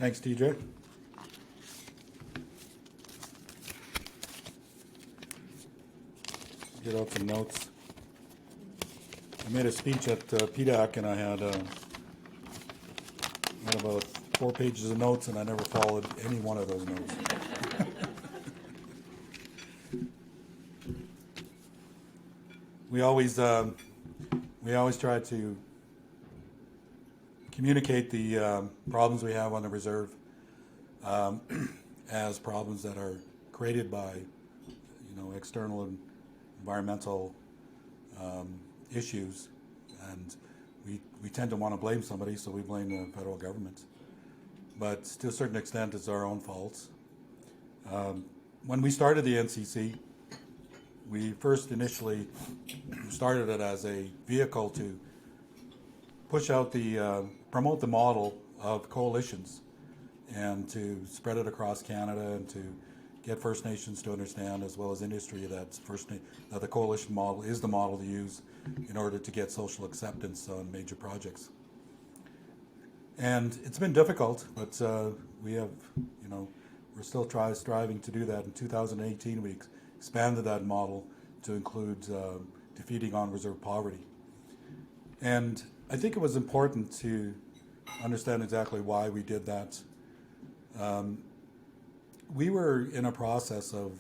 Thanks, TJ. Get out some notes. I made a speech at PDAC and I had about 4 pages of notes and I never followed any one of those notes. We always try to communicate the problems we have on the reserve as problems that are created by, external and environmental issues, and we tend to want to blame somebody, so we blame the federal government. But to a certain extent, it's our own faults. When we started the NCC, we first initially started it as a vehicle to push out promote the model of coalitions and to spread it across Canada and to get First Nations to understand, as well as industry, that the coalition model is the model to use in order to get social acceptance on major projects. And it's been difficult, but we're still striving to do that. In 2018, we expanded that model to include defeating on-reserve poverty. And I think it was important to understand exactly why we did that. We were in a process of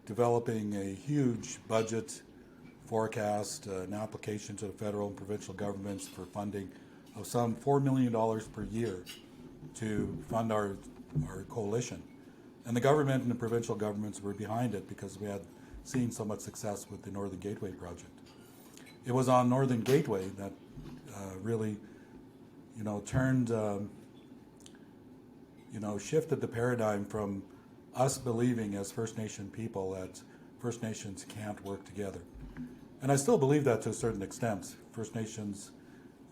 developing a huge budget forecast, an application to the federal and provincial governments for funding of some $4 million per year to fund our coalition. And the government and the provincial governments were behind it because we had seen so much success with the Northern Gateway project. It was on Northern Gateway that really, turned, shifted the paradigm from us believing as First Nation people that First Nations can't work together. And I still believe that to a certain extent. First Nations,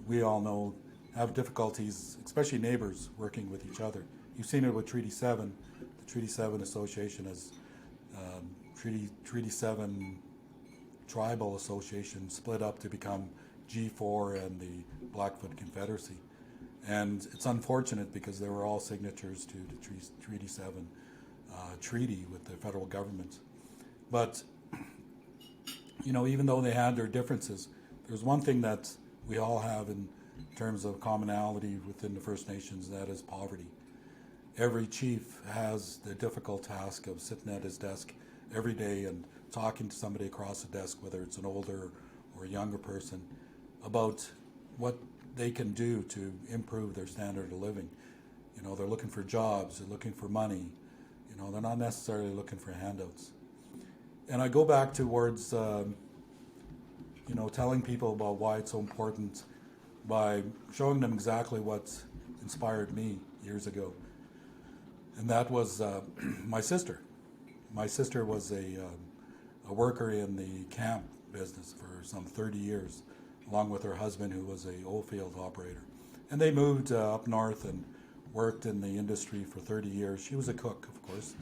we all know, have difficulties, especially neighbors, working with each other. You've seen it with Treaty 7. The Treaty 7 Association has Treaty 7 Tribal Association split up to become G4 and the Blackfoot Confederacy. And it's unfortunate because they were all signatures to the Treaty 7 treaty with the federal government. But, even though they had their differences, there's one thing that we all have in terms of commonality within the First Nations, that is poverty. Every chief has the difficult task of sitting at his desk every day and talking to somebody across the desk, whether it's an older or a younger person, about what they can do to improve their standard of living. They're looking for jobs, they're looking for money, they're not necessarily looking for handouts. And I go back towards, telling people about why it's so important by showing them exactly what inspired me years ago. And that was my sister. My sister was a worker in the camp business for some 30 years, along with her husband, who was a oil field operator. And they moved up north and worked in the industry for 30 years. She was a cook, of course,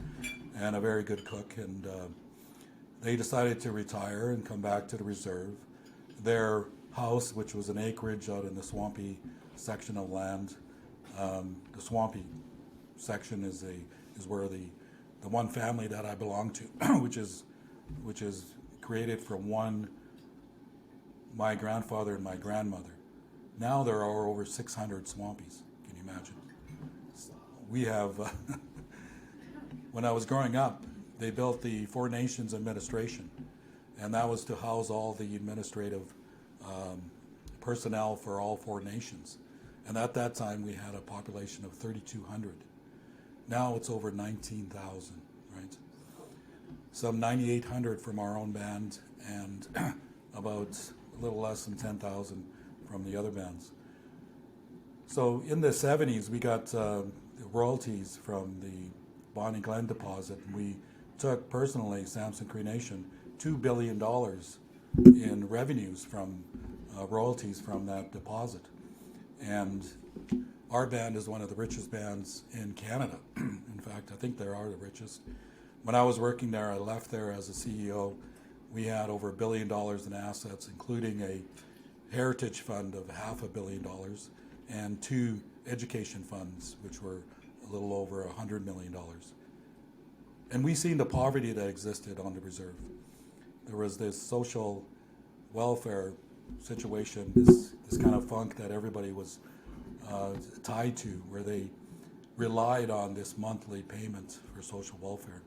and a very good cook. And they decided to retire and come back to the reserve. Their house, which was an acreage out in the Swampy section of land, the Swampy section is where the one family that I belong to, which is created from my grandfather and my grandmother. Now there are over 600 Swampies. Can you imagine? We have, when I was growing up, they built the Four Nations Administration, and that was to house all the administrative personnel for all Four Nations. And at that time, we had a population of 3,200. Now it's over 19,000, right? Some 9,800 from our own band, and about a little less than 10,000 from the other bands. So in the 70s, we got the royalties from the Bonnie Glen deposit. We took personally, Samson Cree Nation, $2 billion in revenues from royalties from that deposit. And our band is one of the richest bands in Canada. In fact, I think they are the richest. When I was working there, I left there as a CEO. We had over $1 billion in assets, including a heritage fund of $500 million and 2 education funds, which were a little over $100 million. And we seen the poverty that existed on the reserve. There was this social welfare situation, this kind of funk that everybody was tied to, where they relied on this monthly payment for social welfare.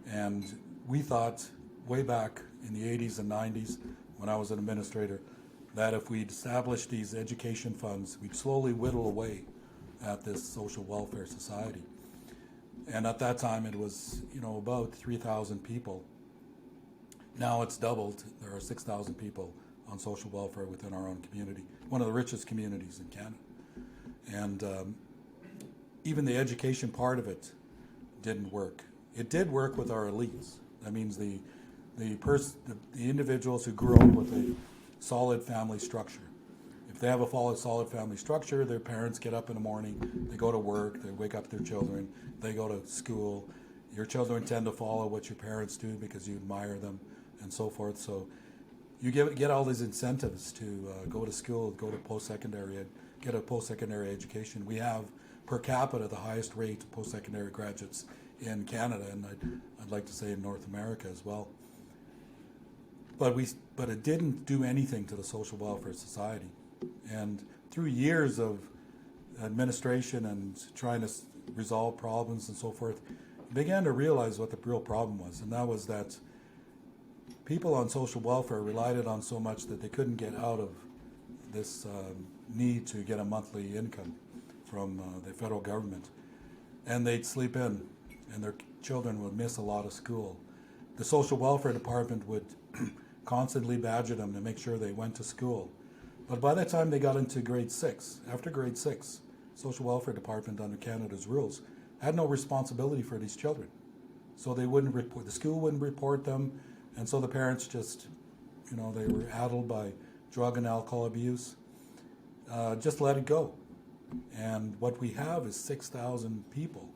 And we thought way back in the 80s and 90s, when I was an administrator, that if we'd established these education funds, we'd slowly whittle away at this social welfare society. And at that time, it was, about 3,000 people. Now it's doubled. There are 6,000 people on social welfare within our own community, one of the richest communities in Canada. And even the education part of it didn't work. It did work with our elites. That means the individuals who grew up with a solid family structure. If they have a solid family structure, their parents get up in the morning, they go to work, they wake up their children, they go to school. Your children tend to follow what your parents do because you admire them and so forth. So you get all these incentives to go to school, go to post-secondary, get a post-secondary education. We have per capita the highest rate of post-secondary graduates in Canada, and I'd like to say in North America as well. But it didn't do anything to the social welfare society. And through years of administration and trying to resolve problems and so forth, began to realize what the real problem was, and that was that people on social welfare relied on so much that they couldn't get out of this need to get a monthly income from the federal government. And they'd sleep in, and their children would miss a lot of school. The social welfare department would constantly badger them to make sure they went to school. But by the time they got into grade 6, after grade 6, social welfare department under Canada's rules had no responsibility for these children. So they wouldn't report, the school wouldn't report them, and so the parents just, they were addled by drug and alcohol abuse. Just let it go. And what we have is 6,000 people,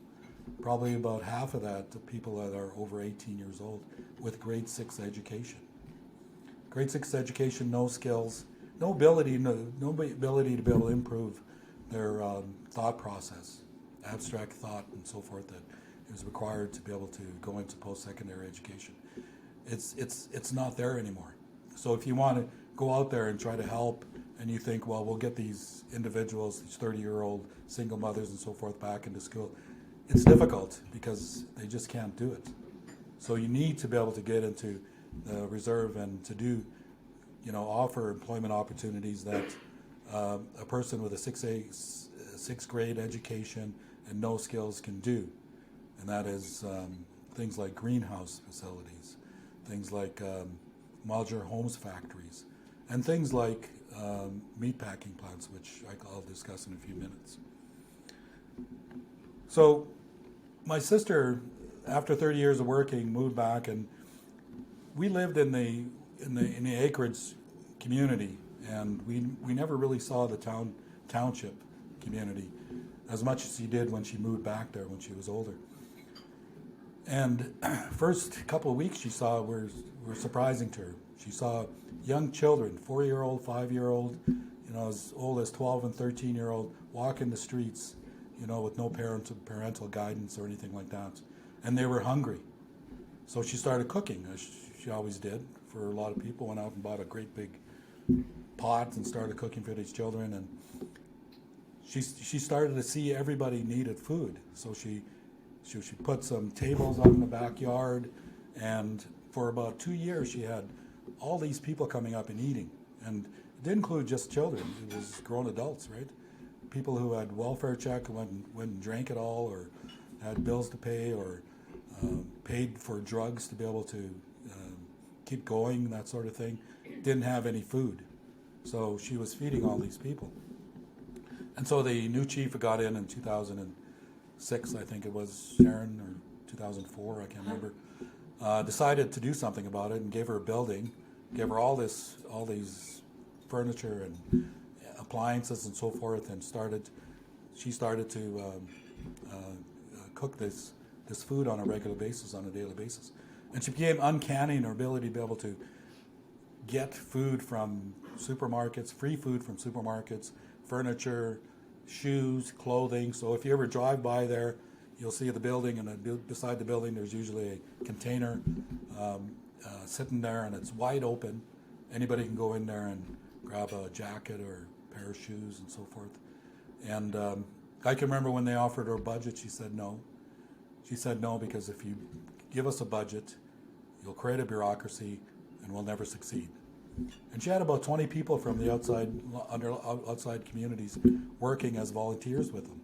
probably about half of that the people that are over 18 years old with grade 6 education. Grade 6 education, no skills, no ability to be able to improve their thought process, abstract thought and so forth that is required to be able to go into post-secondary education. It's not there anymore. So if you want to go out there and try to help, and you think, well, we'll get these individuals, these 30-year-old single mothers and so forth back into school, it's difficult because they just can't do it. So you need to be able to get into the reserve and to do, offer employment opportunities that a person with a sixth grade education and no skills can do. And that is things like greenhouse facilities, things like modular homes factories, and things like meatpacking plants, which I'll discuss in a few minutes. So my sister, after 30 years of working, moved back, and we lived in the acreage community, and we never really saw the township community as much as she did when she moved back there when she was older. And first couple of weeks she saw were surprising to her. She saw young children, 4-year-old, 5-year-old, as old as 12 and 13-year-old, walking the streets, with no parental guidance or anything like that. And they were hungry. So she started cooking, as she always did for a lot of people, went out and bought a great big pot and started cooking for these children. And she started to see everybody needed food. So she put some tables out in the backyard, and for about 2 years she had all these people coming up and eating. And it didn't include just children, it was grown adults, right? People who had welfare check, went and drank it all, or had bills to pay, or paid for drugs to be able to keep going, that sort of thing, didn't have any food. So she was feeding all these people. And so the new chief got in 2006, I think it was, Sharon, or 2004, I can't remember, decided to do something about it and gave her a building, gave her all these furniture and appliances and so forth, and she started to cook this food on a regular basis, on a daily basis. And she became uncanny in her ability to be able to get food from supermarkets, free food from supermarkets, furniture, shoes, clothing. So if you ever drive by there, you'll see the building, and beside the building there's usually a container sitting there, and it's wide open. Anybody can go in there and grab a jacket or a pair of shoes and so forth. And I can remember when they offered her a budget, she said no. She said no because if you give us a budget, you'll create a bureaucracy and we'll never succeed. And she had about 20 people from the outside communities working as volunteers with them.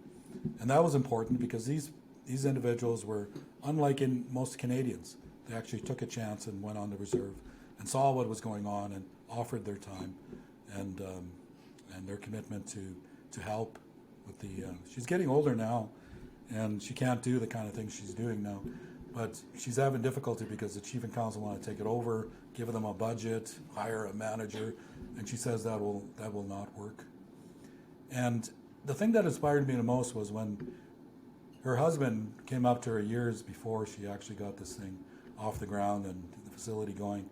And that was important because these individuals were, unlike in most Canadians, they actually took a chance and went on the reserve and saw what was going on and offered their time and their commitment to help with the. She's getting older now, and she can't do the kind of things she's doing now. But she's having difficulty because the chief and council want to take it over, give them a budget, hire a manager, and she says that will not work. And the thing that inspired me the most was when her husband came up to her years before she actually got this thing off the ground and the facility going.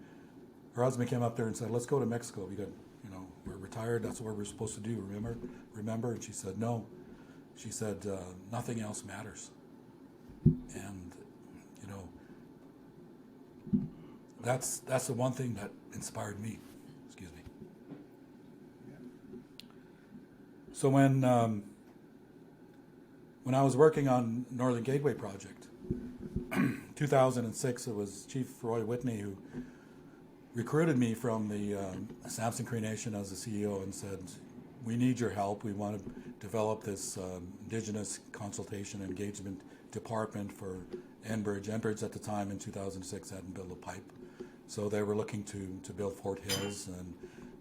Her husband came up there and said, "Let's go to Mexico. We're retired. That's what we're supposed to do. Remember?" And she said, "No." She said, "Nothing else matters." And that's the one thing that inspired me. Excuse me. So when I was working on Northern Gateway project, 2006, it was Chief Roy Whitney who recruited me from the Samson Cree Nation as the CEO and said, "We need your help. We want to develop this Indigenous consultation and engagement department for Enbridge." Enbridge at the time in 2006 hadn't built a pipe. So they were looking to build Fort Hills, and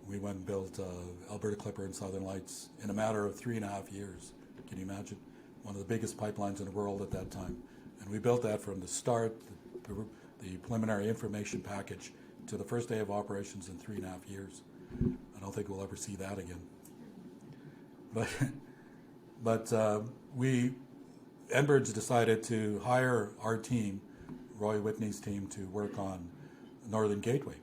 we went and built Alberta Clipper and Southern Lights in a matter of 3.5 years. Can you imagine? One of the biggest pipelines in the world at that time. And we built that from the start, the preliminary information package, to the first day of operations in 3.5 years. I don't think we'll ever see that again. But Enbridge decided to hire our team, Roy Whitney's team, to work on Northern Gateway.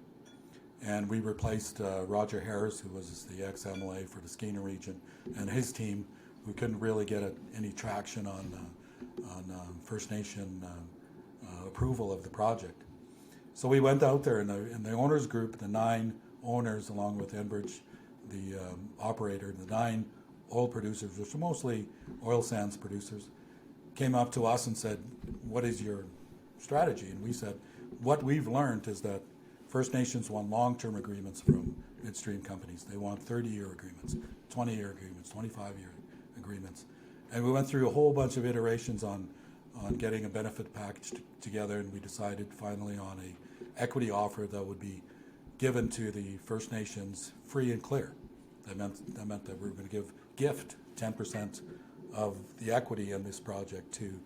And we replaced Roger Harris, who was the ex-MLA for the Skeena region, and his team, who couldn't really get any traction on First Nation approval of the project. So we went out there, and the owners group, the 9 owners, along with Enbridge, the operator, the 9 oil producers, which are mostly oil sands producers, came up to us and said, "What is your strategy?" And we said, "What we've learned is that First Nations want long-term agreements from midstream companies. They want 30-year agreements, 20-year agreements, 25-year agreements." And we went through a whole bunch of iterations on getting a benefit package together, and we decided finally on a equity offer that would be given to the First Nations free and clear. That meant that we were going to gift 10% of the equity in this project to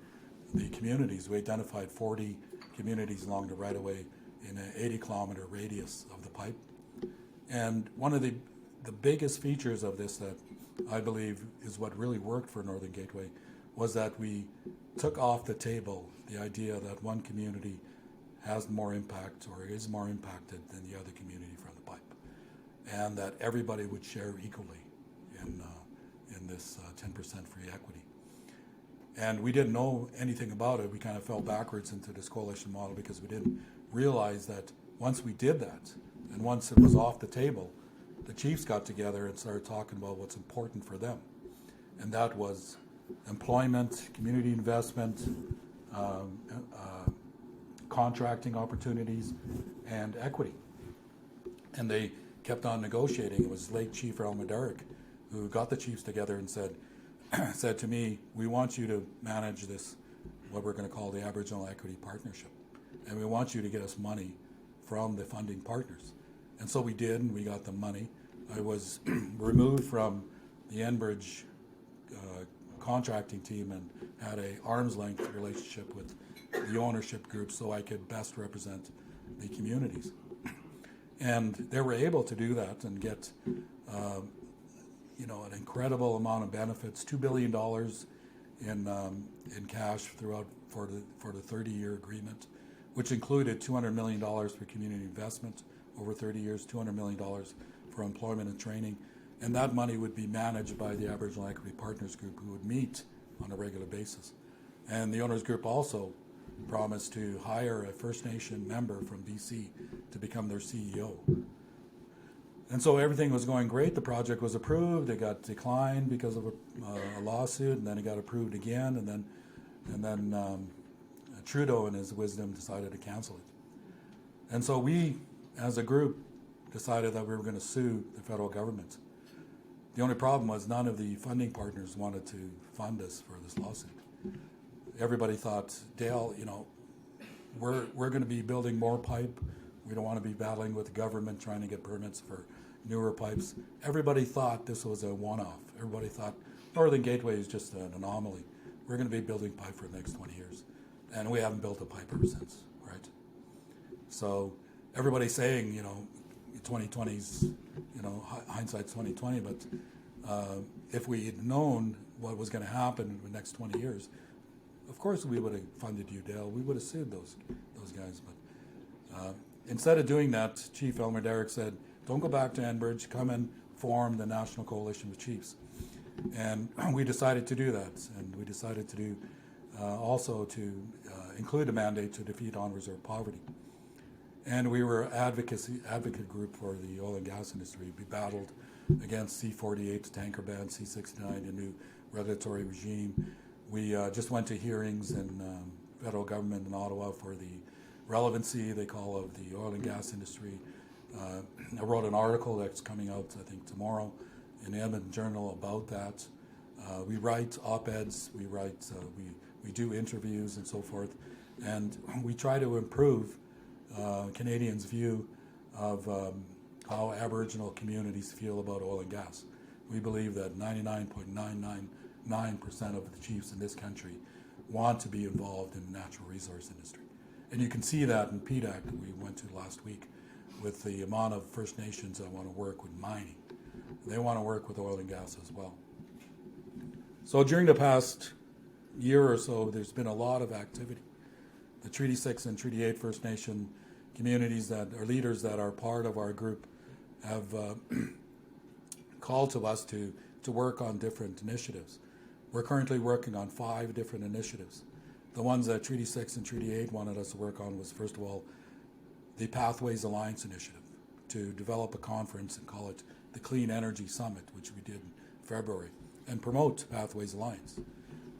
the communities. We identified 40 communities along the right-of-way in an 80-kilometer radius of the pipe. And one of the biggest features of this that I believe is what really worked for Northern Gateway was that we took off the table the idea that one community has more impact or is more impacted than the other community from the pipe, and that everybody would share equally in this 10% free equity. And we didn't know anything about it. We kind of fell backwards into this coalition model because we didn't realize that once we did that, and once it was off the table, the chiefs got together and started talking about what's important for them. And that was employment, community investment, contracting opportunities, and equity. And they kept on negotiating. It was late Chief Earl Maderick who got the chiefs together and said to me, "We want you to manage this, what we're going to call the Aboriginal Equity Partnership. And we want you to get us money from the funding partners." And so we did, and we got the money. I was removed from the Enbridge contracting team and had an arm's length relationship with the ownership group so I could best represent the communities. And they were able to do that and get an incredible amount of benefits, $2 billion in cash throughout for the 30-year agreement, which included $200 million for community investment over 30 years, $200 million for employment and training, and that money would be managed by the Aboriginal Equity Partners Group, who would meet on a regular basis. And the owners group also promised to hire a First Nation member from BC to become their CEO. And so everything was going great. The project was approved. It got declined because of a lawsuit, and then it got approved again, and then Trudeau, in his wisdom, decided to cancel it. And so we, as a group, decided that we were going to sue the federal government. The only problem was none of the funding partners wanted to fund us for this lawsuit. Everybody thought, Dale, we're going to be building more pipe. We don't want to be battling with the government trying to get permits for newer pipes. Everybody thought this was a one-off. Everybody thought Northern Gateway is just an anomaly. We're going to be building pipe for the next 20 years. And we haven't built a pipe ever since, right? So everybody's saying, 2020's, hindsight's 2020, but if we had known what was going to happen in the next 20 years, of course we would have funded you, Dale. We would have sued those guys. But instead of doing that, Chief Elmer Derrick said, don't go back to Enbridge, come and form the National Coalition of Chiefs. And we decided to do that. And we decided to do also to include a mandate to defeat unreserved poverty. And we were advocate group for the oil and gas industry. We battled against C-48, tanker ban, C-69, a new regulatory regime. We just went to hearings in federal government in Ottawa for the relevancy, they call, of the oil and gas industry. I wrote an article that's coming out, I think, tomorrow in the Edmonton Journal about that. We write op-eds, we do interviews and so forth, and we try to improve Canadians' view of how Aboriginal communities feel about oil and gas. We believe that 99.999% of the chiefs in this country want to be involved in the natural resource industry. And you can see that in PDAC that we went to last week with the amount of First Nations that want to work with mining. They want to work with oil and gas as well. So during the past year or so, there's been a lot of activity. The Treaty 6 and Treaty 8 First Nation communities that are leaders that are part of our group have called to us to work on different initiatives. We're currently working on 5 different initiatives. The ones that Treaty 6 and Treaty 8 wanted us to work on was, first of all, the Pathways Alliance Initiative, to develop a conference and call it the Clean Energy Summit, which we did in February, and promote Pathways Alliance.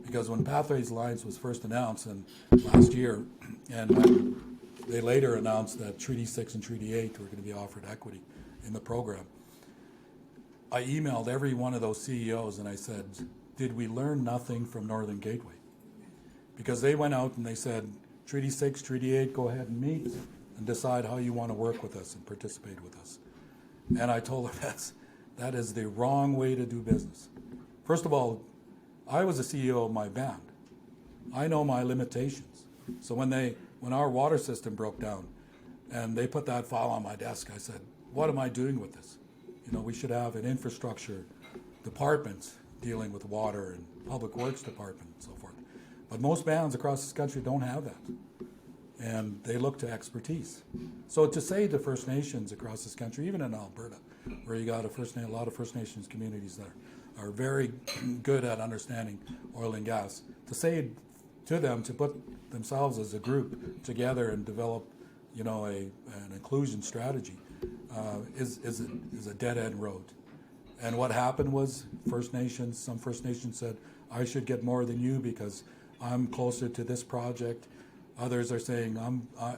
Because when Pathways Alliance was first announced last year, and when they later announced that Treaty 6 and Treaty 8 were going to be offered equity in the program, I emailed every one of those CEOs and I said, did we learn nothing from Northern Gateway? Because they went out and they said, Treaty 6, Treaty 8, go ahead and meet and decide how you want to work with us and participate with us. And I told them that is the wrong way to do business. First of all, I was the CEO of my band. I know my limitations. So when our water system broke down and they put that file on my desk, I said, what am I doing with this? We should have an infrastructure department dealing with water and public works department and so forth. But most bands across this country don't have that. And they look to expertise. So to say to First Nations across this country, even in Alberta, where you got a lot of First Nations communities that are very good at understanding oil and gas, to say to them to put themselves as a group together and develop, an inclusion strategy is a dead-end road. And what happened was some First Nations said, I should get more than you because I'm closer to this project. Others are saying,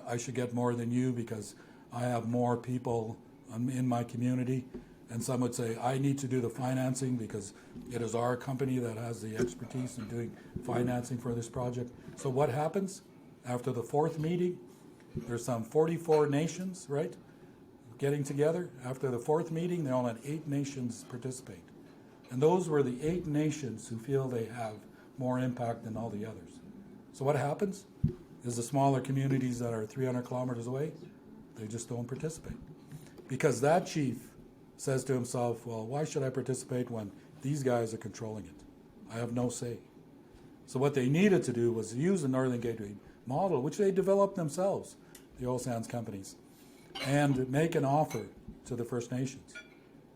I should get more than you because I have more people in my community. And some would say, I need to do the financing because it is our company that has the expertise in doing financing for this project. So what happens? After the 4th meeting, there's some 44 nations, right, getting together. After the 4th meeting, they only had 8 nations participate. And those were the 8 nations who feel they have more impact than all the others. So what happens is the smaller communities that are 300 kilometers away, they just don't participate. Because that chief says to himself, well, why should I participate when these guys are controlling it? I have no say. So what they needed to do was use the Northern Gateway model, which they developed themselves, the oil sands companies, and make an offer to the First Nations.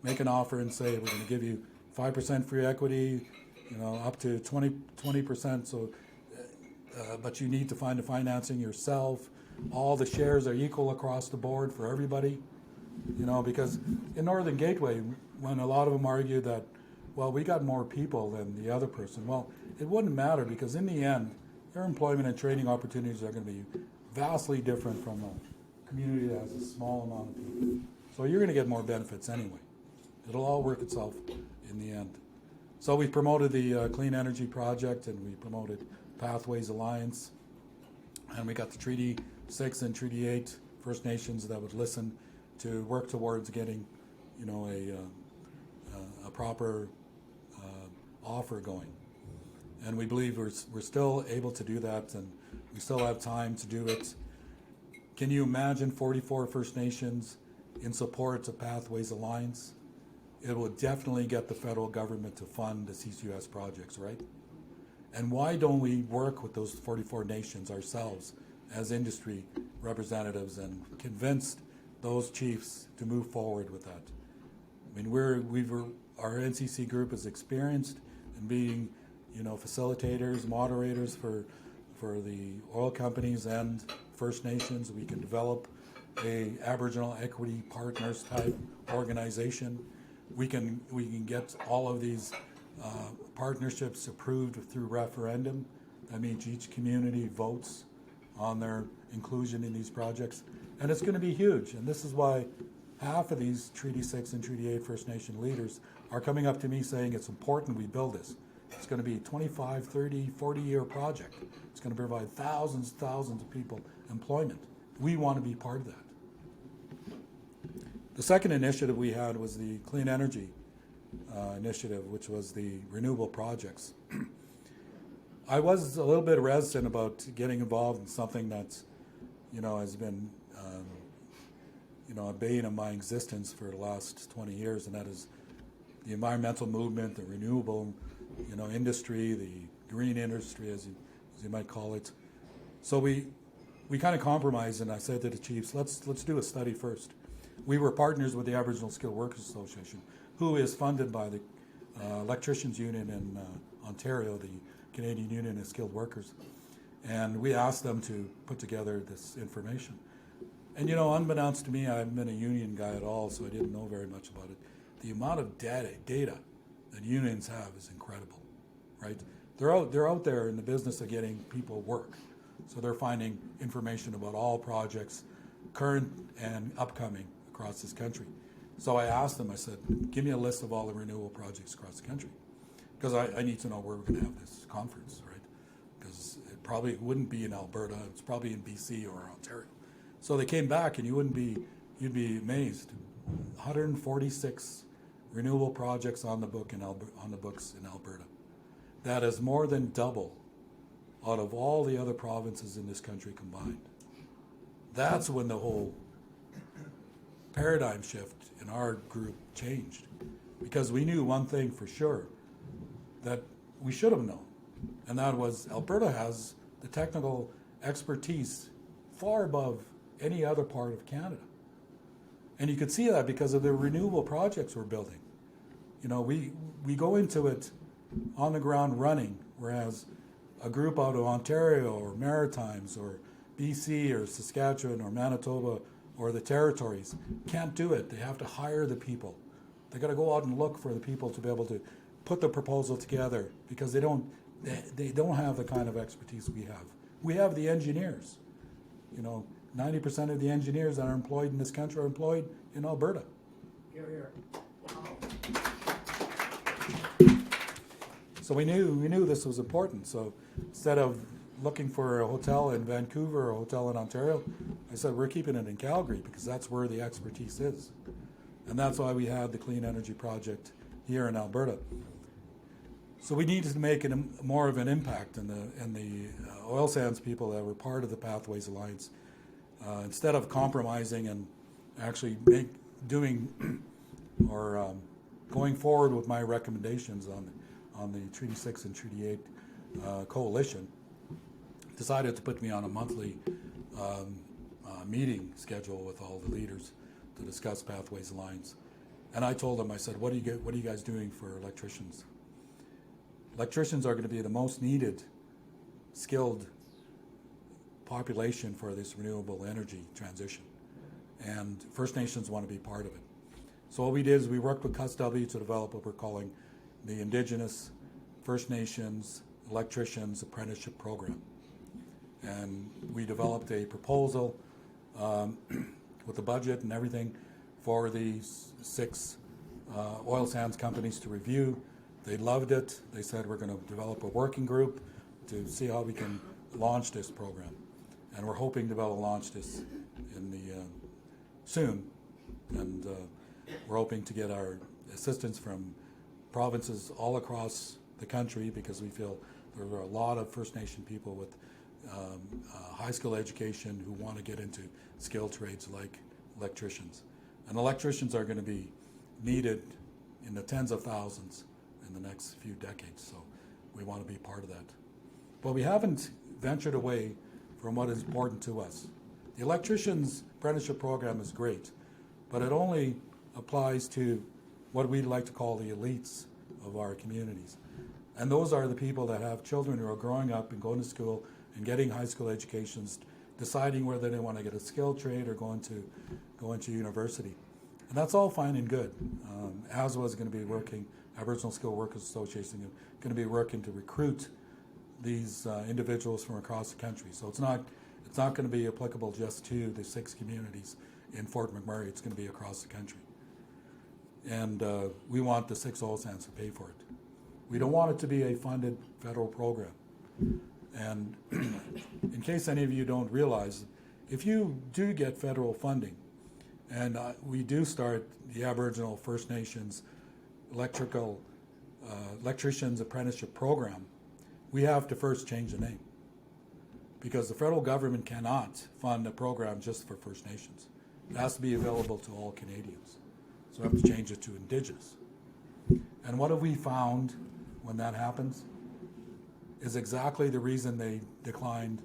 make an offer and say, we're going to give you 5% free equity, up to 20%. So, but you need to find the financing yourself. All the shares are equal across the board for everybody. Because in Northern Gateway, when a lot of them argue that, well, we got more people than the other person, well, it wouldn't matter, because in the end, their employment and training opportunities are going to be vastly different from a community that has a small amount of people. So you're going to get more benefits anyway. It'll all work itself in the end. So we promoted the Clean Energy Project, and we promoted Pathways Alliance, and we got the Treaty 6 and Treaty 8 First Nations that would listen to work towards getting, a proper offer going. And we believe we're still able to do that, and we still have time to do it. Can you imagine 44 First Nations in support of Pathways Alliance? It will definitely get the federal government to fund the CCUS projects, right? And why don't we work with those 44 nations ourselves as industry representatives and convince those chiefs to move forward with that? I mean, our NCC group is experienced in being, facilitators, moderators for the oil companies and First Nations. We can develop a Aboriginal Equity Partners type organization. We can get all of these partnerships approved through referendum. That means each community votes on their inclusion in these projects, and it's going to be huge. And this is why half of these Treaty 6 and Treaty 8 First Nation leaders are coming up to me saying it's important we build this. It's going to be a 25, 30, 40-year project. It's going to provide thousands of people employment. We want to be part of that. The second initiative we had was the Clean Energy initiative, which was the renewable projects. I was a little bit reticent about getting involved in something that's, has been, a bane of my existence for the last 20 years, and that is the environmental movement, the renewable, industry, the green industry, as you might call it. So we kind of compromised, and I said to the chiefs, let's do a study first. We were partners with the Aboriginal Skilled Workers Association, who is funded by the Electricians Union in Ontario, the Canadian Union of Skilled Workers. And we asked them to put together this information. And unbeknownst to me, I haven't been a union guy at all, so I didn't know very much about it. The amount of data that unions have is incredible, right? They're out there in the business of getting people work. So they're finding information about all projects, current and upcoming, across this country. So I asked them, I said, give me a list of all the renewable projects across the country, because I need to know where we're going to have this conference, right? Because it probably wouldn't be in Alberta, it's probably in BC or Ontario. So they came back, and you'd be amazed. 146 renewable projects on the books in Alberta. That is more than double out of all the other provinces in this country combined. That's when the whole paradigm shift in our group changed, because we knew one thing for sure that we should have known, and that was Alberta has the technical expertise far above any other part of Canada. And you could see that because of the renewable projects we're building. We go into it on the ground running, whereas a group out of Ontario or Maritimes or BC or Saskatchewan or Manitoba or the territories can't do it. They have to hire the people. They got to go out and look for the people to be able to put the proposal together, because they don't have the kind of expertise we have. We have the engineers. 90% of the engineers that are employed in this country are employed in Alberta. Here, here. Wow. So we knew this was important. So instead of looking for a hotel in Vancouver or a hotel in Ontario, I said we're keeping it in Calgary, because that's where the expertise is. And that's why we had the Clean Energy Project here in Alberta. So we needed to make more of an impact, and the oil sands people that were part of the Pathways Alliance, instead of compromising and actually going forward with my recommendations on the Treaty 6 and Treaty 8 coalition, decided to put me on a monthly meeting schedule with all the leaders to discuss Pathways Alliance. And I told them, I said, what are you guys doing for electricians? Electricians are going to be the most needed, skilled population for this renewable energy transition. And First Nations want to be part of it. So what we did is we worked with CUSW to develop what we're calling the Indigenous First Nations Electricians Apprenticeship Program. And we developed a proposal with the budget and everything for these 6 oil sands companies to review. They loved it. They said we're going to develop a working group to see how we can launch this program. And we're hoping to be able to launch this in the soon. And we're hoping to get our assistance from provinces all across the country, because we feel there are a lot of First Nation people with high school education who want to get into skilled trades like electricians. And electricians are going to be needed in the tens of thousands in the next few decades, so we want to be part of that. But we haven't ventured away from what is important to us. The electricians apprenticeship program is great, but it only applies to what we like to call the elites of our communities. And those are the people that have children who are growing up and going to school and getting high school educations, deciding whether they want to get a skilled trade or go into university. And that's all fine and good. ASWA is going to be working, Aboriginal Skilled Workers Association, going to be working to recruit these individuals from across the country. So it's not going to be applicable just to the 6 communities in Fort McMurray. It's going to be across the country. And we want the 6 oil sands to pay for it. We don't want it to be a funded federal program. And in case any of you don't realize, if you do get federal funding, and we do start the Aboriginal First Nations Electricians Apprenticeship Program, we have to first change the name. Because the federal government cannot fund a program just for First Nations. It has to be available to all Canadians. So we have to change it to Indigenous. And what have we found when that happens is exactly the reason they declined,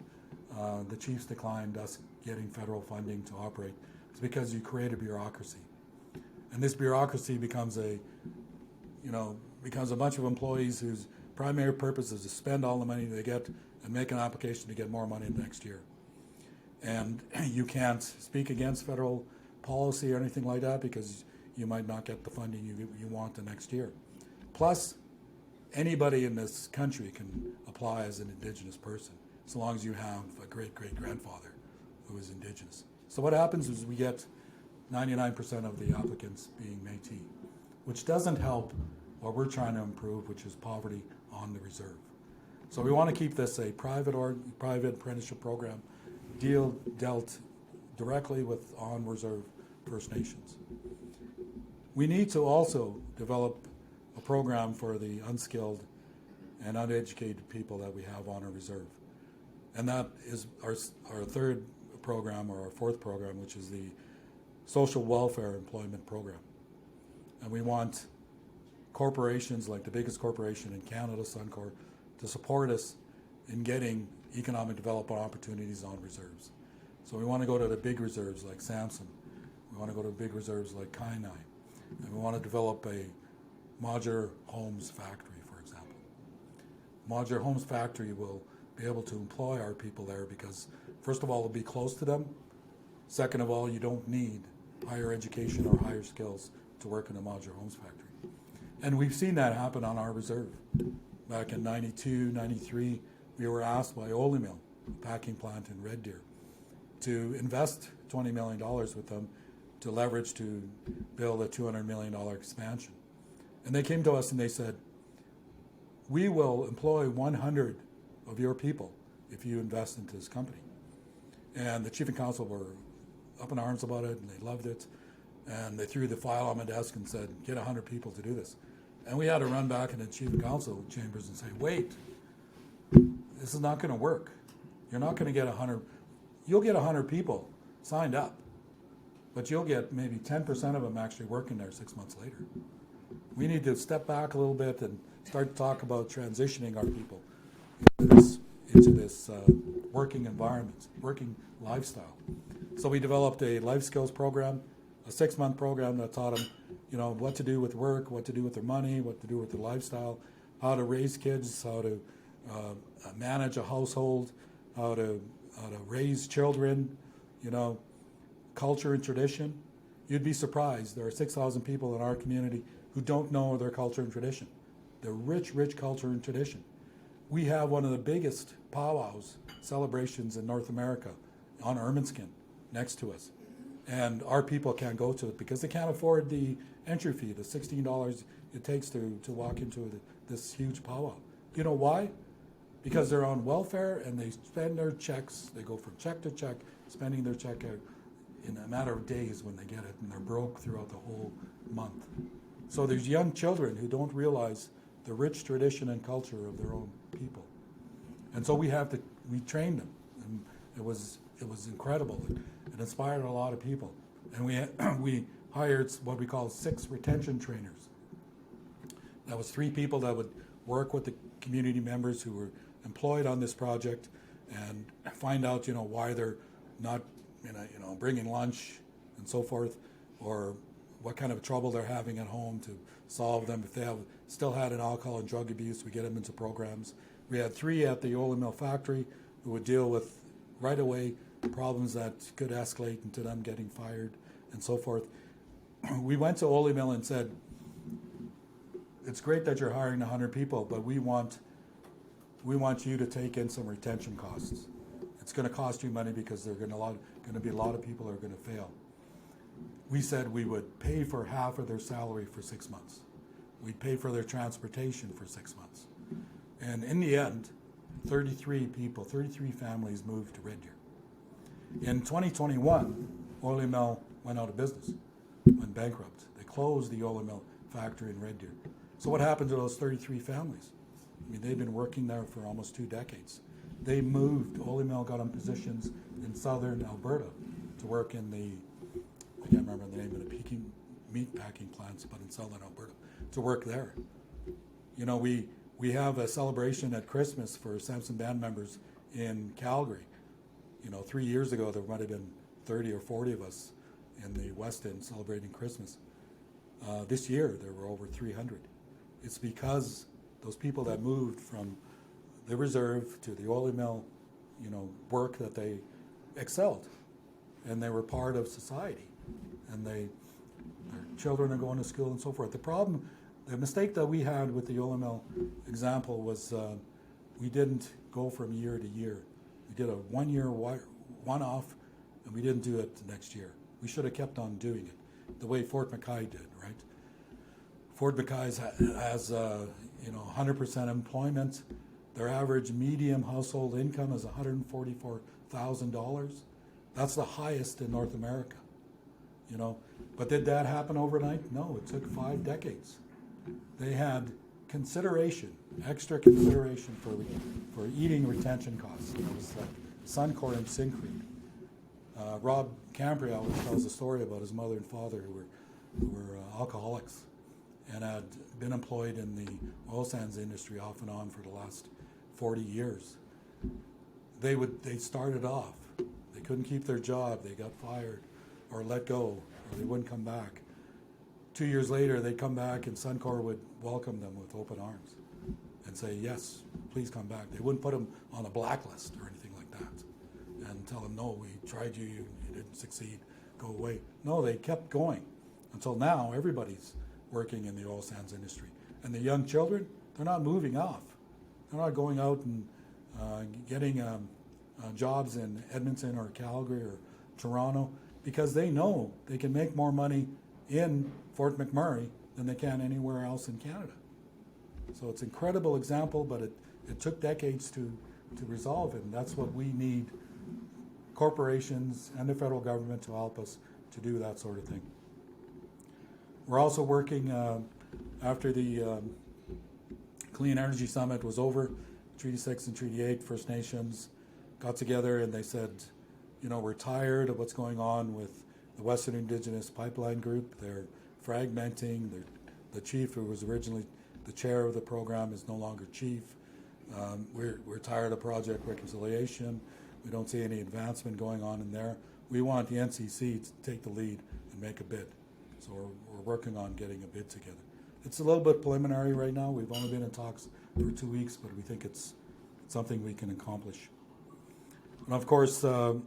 the chiefs declined us getting federal funding to operate. It's because you create a bureaucracy. And this bureaucracy becomes a bunch of employees whose primary purpose is to spend all the money they get and make an application to get more money next year. And you can't speak against federal policy or anything like that because you might not get the funding you want the next year. Plus, anybody in this country can apply as an Indigenous person, so long as you have a great-great-grandfather who is Indigenous. So what happens is we get 99% of the applicants being Métis, which doesn't help what we're trying to improve, which is poverty on the reserve. So we want to keep this a private apprenticeship program, dealt directly with on-reserve First Nations. We need to also develop a program for the unskilled and uneducated people that we have on our reserve. And that is our 3rd program, or our 4th program, which is the Social Welfare Employment Program. And we want corporations like the biggest corporation in Canada, Suncor, to support us in getting economic development opportunities on reserves. So we want to go to the big reserves like Samson. We want to go to big reserves like Kainai. And we want to develop a modular homes factory, for example. Modular homes factory will be able to employ our people there because, first of all, it'll be close to them. Second of all, you don't need higher education or higher skills to work in a modular homes factory. And we've seen that happen on our reserve. Back in 92, 93, we were asked by Olymel, a packing plant in Red Deer, to invest $20 million with them to leverage to build a $200 million expansion. And they came to us and they said, we will employ 100 of your people if you invest into this company. And the chief and council were up in arms about it, and they loved it. And they threw the file on my desk and said, get 100 people to do this. And we had to run back into the chief and council chambers and say, wait, this is not going to work. You're not going to get 100. You'll get 100 people signed up, but you'll get maybe 10% of them actually working there 6 months later. We need to step back a little bit and start to talk about transitioning our people into this working environment, working lifestyle. So we developed a life skills program, a a 6-month program that taught them, what to do with work, what to do with their money, what to do with their lifestyle, how to raise kids, how to manage a household, how to raise children, culture and tradition. You'd be surprised. There are 6,000 people in our community who don't know their culture and tradition. The rich, rich culture and tradition. We have one of the biggest powwows, celebrations in North America on Ermineskin next to us. And our people can't go to it because they can't afford the entry fee, the $16 it takes to walk into this huge powwow. You know why? Because they're on welfare and they spend their checks. They go from check to check, spending their check out in a matter of days when they get it, and they're broke throughout the whole month. So there's young children who don't realize the rich tradition and culture of their own people. And so we trained them, and it was incredible. It inspired a lot of people. And we hired what we call 6 retention trainers. That was 3 people that would work with the community members who were employed on this project and find out, why they're not, bringing lunch and so forth, or what kind of trouble they're having at home to solve them. If they still had an alcohol and drug abuse, we get them into programs. We had 3 at the Ole Mill factory who would deal with right away problems that could escalate into them getting fired and so forth. We went to Ole Mill and said, it's great that you're hiring 100 people, but we want you to take in some retention costs. It's going to cost you money because there are going to be a lot of people who are going to fail. We said we would pay for half of their salary for 6 months. We'd pay for their transportation for 6 months. And in the end, 33 families moved to Red Deer. In 2021, Ole Mill went out of business, went bankrupt. They closed the Ole Mill factory in Red Deer. So what happened to those 33 families? They've been working there for almost 2 decades. They moved. Ole Mill got them positions in southern Alberta to work in I can't remember the name of the meat packing plants, but in southern Alberta, to work there. We have a celebration at Christmas for Samson Band members in Calgary. 3 years ago, there might have been 30 or 40 of us in the West End celebrating Christmas. This year, there were over 300. It's because those people that moved from the reserve to the Ole Mill, work that they excelled, and they were part of society, and their children are going to school and so forth. The mistake that we had with the Ole Mill example was we didn't go from year to year. We did a 1-year one-off, and we didn't do it the next year. We should have kept on doing it, the way Fort McKay did, right? Fort McKay has 100% employment. Their average median household income is $144,000. That's the highest in North America. But did that happen overnight? No, it took 5 decades. They had extra consideration for eating retention costs. It was like Suncor and Syncrude. Rob Campry always tells a story about his mother and father who were alcoholics and had been employed in the oil sands industry off and on for the last 40 years. They started off. They couldn't keep their job. They got fired or let go, or they wouldn't come back. 2 years later, they'd come back, and Suncor would welcome them with open arms and say, yes, please come back. They wouldn't put them on a blacklist or anything like that and tell them, no, we tried you, you didn't succeed, go away. No, they kept going until now everybody's working in the oil sands industry. And the young children, they're not moving off. They're not going out and getting jobs in Edmonton or Calgary or Toronto, because they know they can make more money in Fort McMurray than they can anywhere else in Canada. So it's an incredible example, but it took decades to resolve it, and that's what we need corporations and the federal government to help us to do that sort of thing. We're also working after the Clean Energy Summit was over, Treaty 6 and Treaty 8, First Nations got together and they said, we're tired of what's going on with the Western Indigenous Pipeline Group. They're fragmenting. The chief, who was originally the chair of the program, is no longer chief. We're tired of Project Reconciliation. We don't see any advancement going on in there. We want the NCC to take the lead and make a bid. So we're working on getting a bid together. It's a little bit preliminary right now. We've only been in talks for 2 weeks, but we think it's something we can accomplish. And of course, the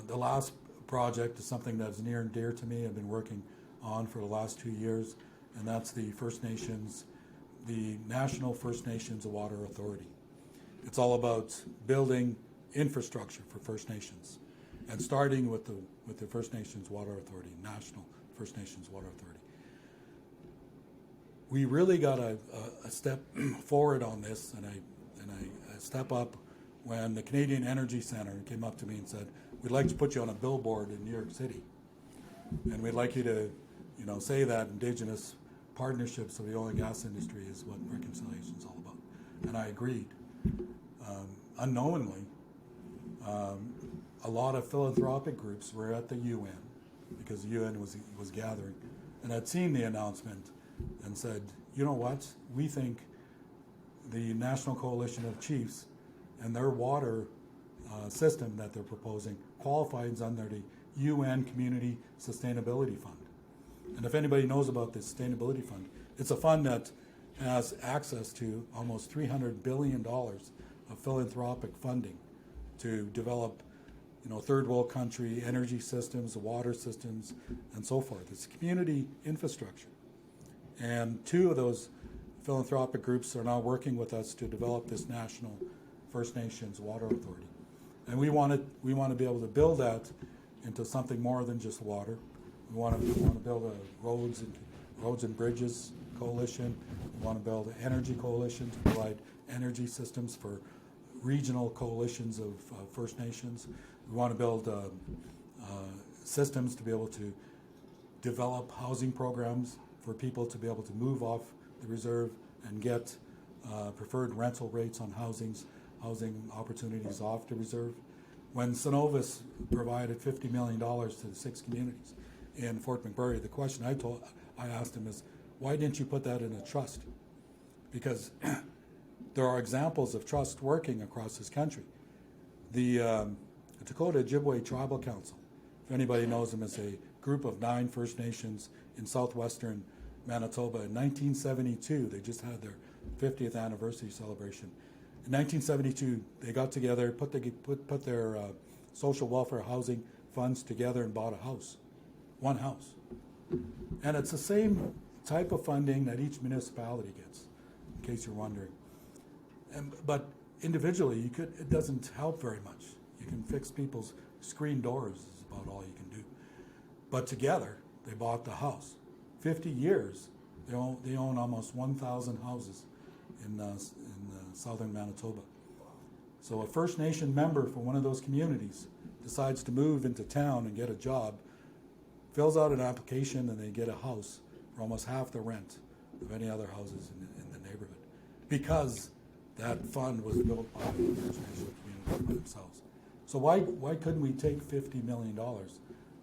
last project is something that's near and dear to me. I've been working on for the last 2 years, and that's the First Nations, the National First Nations Water Authority. It's all about building infrastructure for First Nations, and starting with the First Nations Water Authority, National First Nations Water Authority. We really got a step forward on this, and I step up when the Canadian Energy Centre came up to me and said, "We'd like to put you on a billboard in New York City, and we'd like you to, say that Indigenous partnerships of the oil and gas industry is what reconciliation is all about." And I agreed. Unknowingly, a lot of philanthropic groups were at the UN, because the UN was gathering, and had seen the announcement and said, "You know what? We think the National Coalition of Chiefs and their water system that they're proposing qualifies under the UN Community Sustainability Fund." And if anybody knows about the Sustainability Fund, it's a fund that has access to almost $300 billion of philanthropic funding to develop, third world country energy systems, water systems, and so forth. It's community infrastructure. And 2 of those philanthropic groups are now working with us to develop this National First Nations Water Authority. And we want to be able to build that into something more than just water. We want to build a roads and bridges coalition. We want to build an energy coalition to provide energy systems for regional coalitions of First Nations. We want to build systems to be able to develop housing programs for people to be able to move off the reserve and get preferred rental rates on housing opportunities off the reserve. When Synovus provided $50 million to the 6 communities in Fort McMurray, the question I asked him is, why didn't you put that in a trust? Because there are examples of trust working across this country. The Dakota Ojibwe Tribal Council, if anybody knows them, is a group of 9 First Nations in southwestern Manitoba. In 1972, they just had their 50th anniversary celebration. In 1972, they got together, put their social welfare housing funds together and bought a house, one house. And it's the same type of funding that each municipality gets, in case you're wondering. But individually, it doesn't help very much. You can fix people's screen doors is about all you can do. But together, they bought the house. 50 years, they own almost 1,000 houses in southern Manitoba. So a First Nation member from one of those communities decides to move into town and get a job, fills out an application, and they get a house for almost half the rent of any other houses in the neighborhood, because that fund was built by the First Nation community by themselves. So why couldn't we take $50 million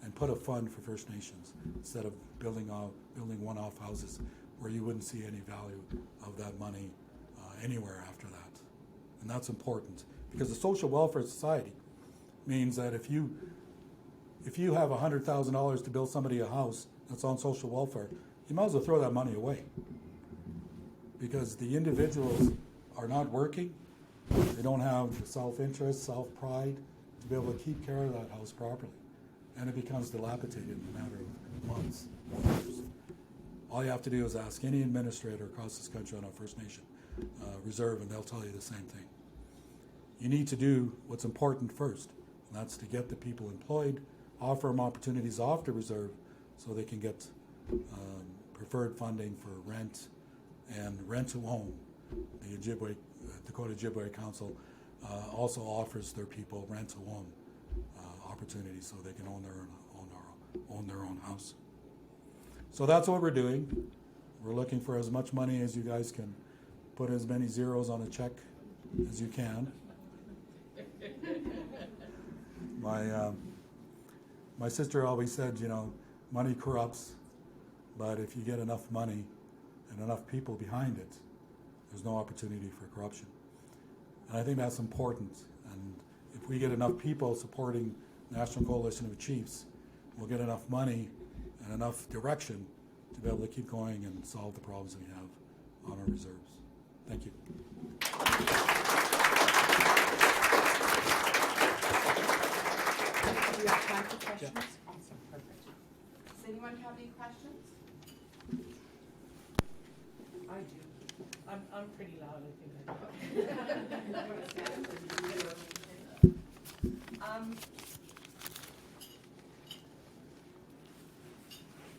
and put a fund for First Nations instead of building one-off houses where you wouldn't see any value of that money anywhere after that? And that's important, because the social welfare society means that if you have $100,000 to build somebody a house that's on social welfare, you might as well throw that money away, because the individuals are not working, they don't have the self-interest, self-pride to be able to keep care of that house properly, and it becomes dilapidated in a matter of months or years. All you have to do is ask any administrator across this country on our First Nation reserve, and they'll tell you the same thing. You need to do what's important first, and that's to get the people employed, offer them opportunities off the reserve so they can get preferred funding for rent and rent to own. The Dakota Ojibwe Council also offers their people rent to own opportunities so they can own their own house. So that's what we're doing. We're looking for as much money as you guys can put as many zeros on a check as you can. My sister always said, money corrupts, but if you get enough money and enough people behind it, there's no opportunity for corruption. And I think that's important. And if we get enough people supporting National Coalition of Chiefs, we'll get enough money and enough direction to be able to keep going and solve the problems we have on our reserves. Thank you. Do you have time for questions? Awesome, perfect. Does anyone have any questions? I do. I'm pretty loud, I think I do.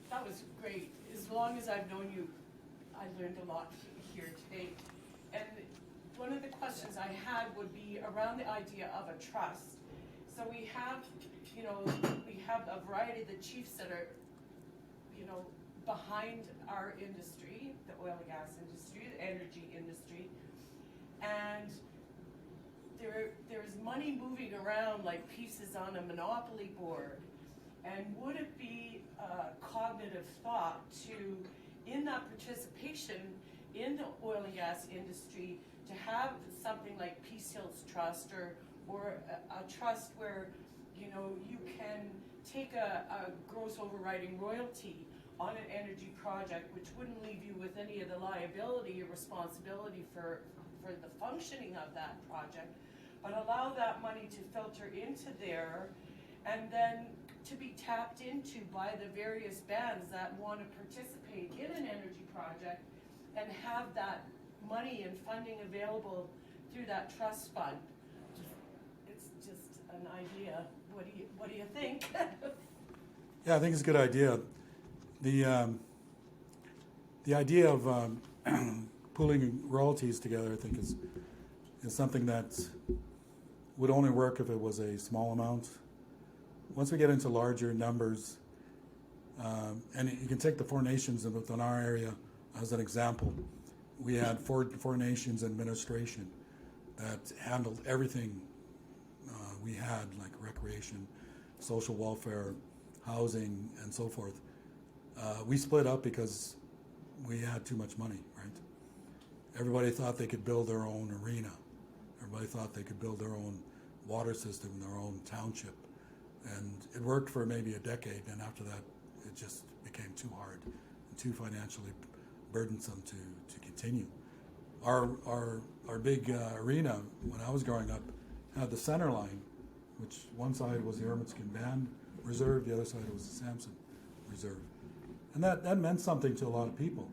That was great. As long as I've known you, I learned a lot here today. And one of the questions I had would be around the idea of a trust. So we have, we have a variety of the chiefs that are, behind our industry, the oil and gas industry, the energy industry, and there's money moving around like pieces on a monopoly board. And would it be a cognitive thought to, in that participation in the oil and gas industry, to have something like Peace Hills Trust or a trust where you can take a gross overriding royalty on an energy project, which wouldn't leave you with any of the liability or responsibility for the functioning of that project, but allow that money to filter into there and then to be tapped into by the various bands that want to participate in an energy project and have that money and funding available through that trust fund. It's just an idea. What do you think? Yeah, I think it's a good idea. The idea of pooling royalties together, I think, is something that would only work if it was a small amount. Once we get into larger numbers, and you can take the Four Nations within our area as an example. We had Four Nations administration that handled everything we had, like recreation, social welfare, housing, and so forth. We split up because we had too much money, right? Everybody thought they could build their own arena. Everybody thought they could build their own water system, their own township. And it worked for maybe a decade, and after that, it just became too hard and too financially burdensome to continue. Our big arena, when I was growing up, had the center line, which one side was the Ermineskin Band Reserve, the other side was the Sampson Reserve. And that meant something to a lot of people.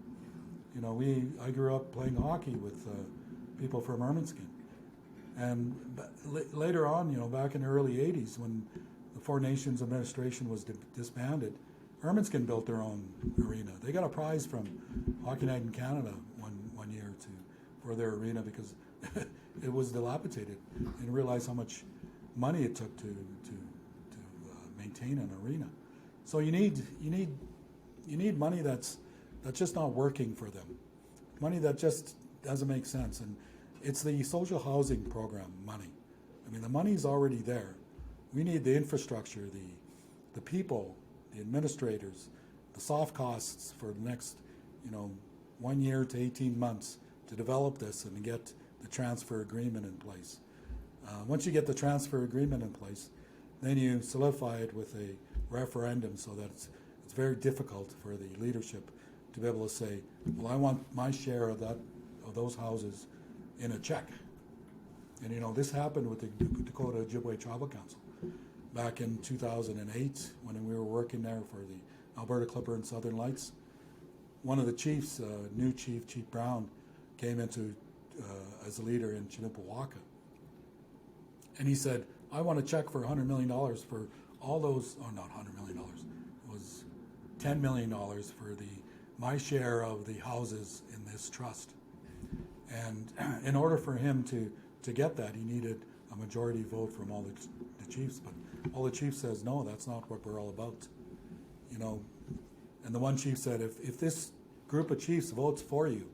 I grew up playing hockey with people from Ermineskin. And later on, back in the early 80s, when the Four Nations administration was disbanded, Ermineskin built their own arena. They got a prize from Hockey Night in Canada one year for their arena because it was dilapidated, and realized how much money it took to maintain an arena. So you need money that's just not working for them, money that just doesn't make sense. And it's the social housing program money. I mean, the money's already there. We need the infrastructure, the people, the administrators, the soft costs for the next 1 year to 18 months to develop this and to get the transfer agreement in place. Once you get the transfer agreement in place, then you solidify it with a referendum so that it's very difficult for the leadership to be able to say, well, I want my share of those houses in a check. And this happened with the Dakota Ojibwe Tribal Council back in 2008 when we were working there for the Alberta Clipper and Southern Lights. One of the chiefs, new chief, Chief Brown, came into as a leader in Chinipawaca. And he said, I want a check for $100 million for all those, or not $100 million, it was $10 million for my share of the houses in this trust. And in order for him to get that, he needed a majority vote from all the chiefs. But all the chiefs says, no, that's not what we're all about. And the one chief said, if this group of chiefs votes for you,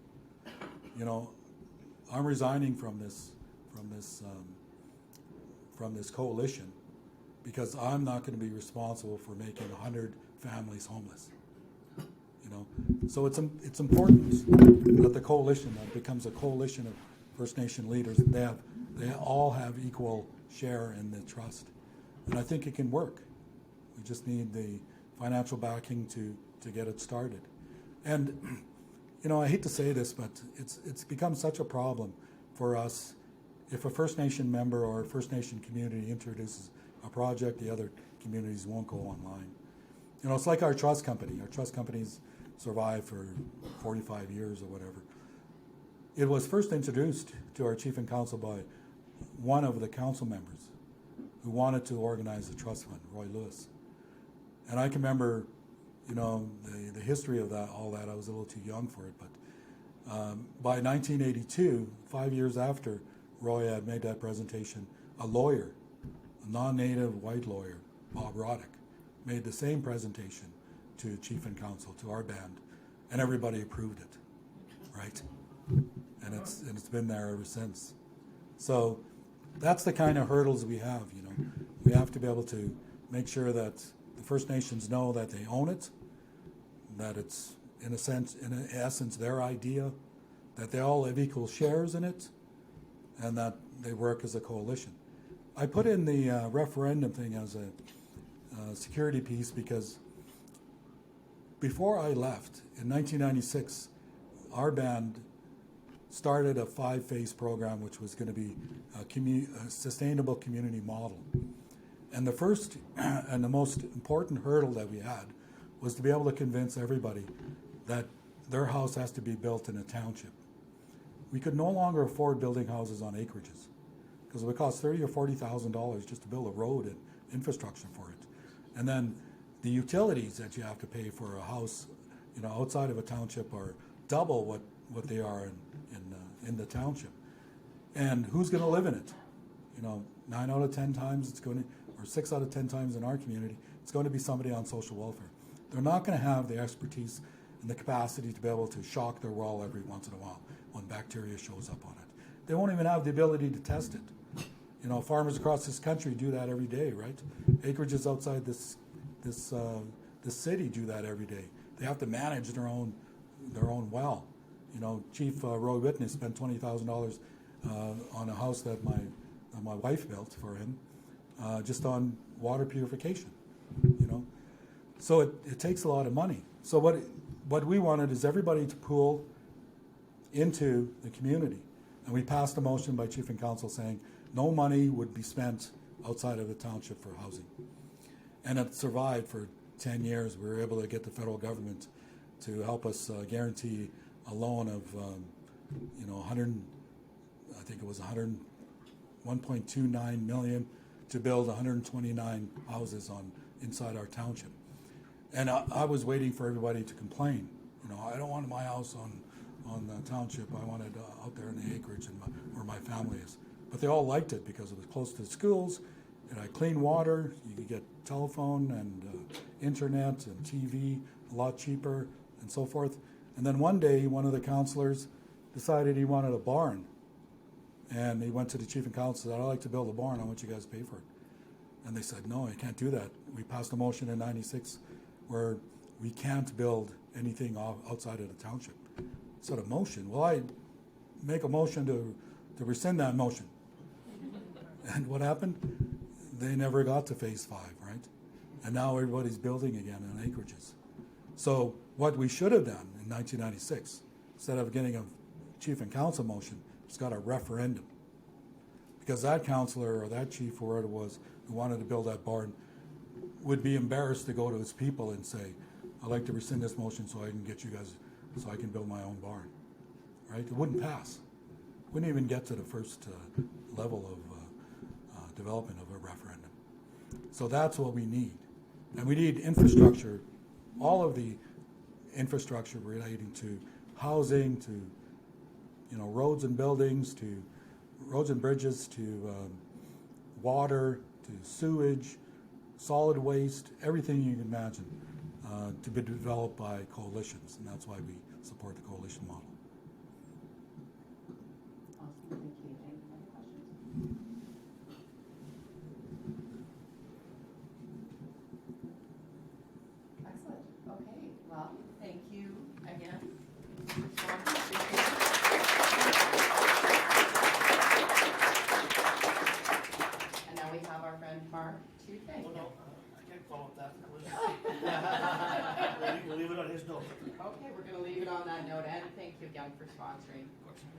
I'm resigning from this coalition because I'm not going to be responsible for making 100 families homeless. So it's important that the coalition that becomes a coalition of First Nation leaders. They all have equal share in the trust, and I think it can work. We just need the financial backing to get it started. And, you know, I hate to say this, but it's become such a problem for us. If a First Nation member or a First Nation community introduces a project, the other communities won't go online. You know, it's like our trust company. Our trust companies survived for 45 years or whatever. It was first introduced to our chief and council by one of the council members who wanted to organize a trust fund, Roy Lewis. And I can remember, you know, the history of that, all that. I was a little too young for it, but by 1982, 5 years after Roy had made that presentation, a lawyer, a non-native white lawyer, Bob Roddick, made the same presentation to chief and council, to our band, and everybody approved it, right? And it's been there ever since. So that's the kind of hurdles we have, you know. We have to be able to make sure that the First Nations know that they own it, that it's in essence their idea, that they all have equal shares in it, and that they work as a coalition. I put in the referendum thing as a security piece because before I left in 1996, our band started a 5-phase program which was going to be a sustainable community model. And the first and the most important hurdle that we had was to be able to convince everybody that their house has to be built in a township. We could no longer afford building houses on acreages because it would cost $30,000 or $40,000 just to build a road and infrastructure for it. And then the utilities that you have to pay for a house, you know, outside of a township are double what they are in the township. And who's going to live in it? You know, 9 out of 10 times it's going to, or 6 out of 10 times in our community, it's going to be somebody on social welfare. They're not going to have the expertise and the capacity to be able to shock their well every once in a while when bacteria shows up on it. They won't even have the ability to test it. You know, farmers across this country do that every day, right? Acreages outside this city do that every day. They have to manage their own well. You know, Chief Roy Whitney spent $20,000 on a house that my wife built for him, just on water purification. You know, so it takes a lot of money. So what we wanted is everybody to pool into the community, and we passed a motion by Chief and Council saying no money would be spent outside of the township for housing, and it survived for 10 years. We were able to get the federal government to help us guarantee a loan of, you know, I think it was 1.29 million to build 129 houses inside our township. And I was waiting for everybody to complain. You know, I don't want my house on the township. I want it out there in the acreage and where my family is. But they all liked it because it was close to the schools. It had clean water. You could get telephone and internet and TV a lot cheaper and so forth. And then one day, one of the councillors decided he wanted a barn. And he went to the chief and council and said, I'd like to build a barn. How much you guys pay for it? And they said, no, you can't do that. We passed a motion in 96 where we can't build anything outside of the township. I said, a motion? Well, I make a motion to rescind that motion. And what happened? They never got to phase 5, right? And now everybody's building again on acreages. So what we should have done in 1996, instead of getting a chief and council motion, it's got a referendum. Because that councillor or that chief or whoever it was who wanted to build that barn would be embarrassed to go to his people and say, I'd like to rescind this motion so I can get you guys, so I can build my own barn. Right? It wouldn't pass. Wouldn't even get to the first level of development of a referendum. So that's what we need. And we need infrastructure, all of the infrastructure relating to housing, to, you know, roads and buildings, to roads and bridges, to water, to sewage, solid waste, everything you can imagine, to be developed by coalitions, and that's why we support the coalition model. Awesome, thank you. Any other questions? Excellent. Okay, well, thank you again. And now we have our friend Mark Tuesday. Well, no, I can't follow up that. We'll leave it on his note. Okay, we're gonna leave it on that note, and thank you again for sponsoring.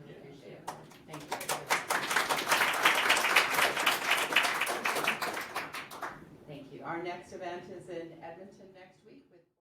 Really appreciate it. Thank you. Thank you. Our next event is in Edmonton next week.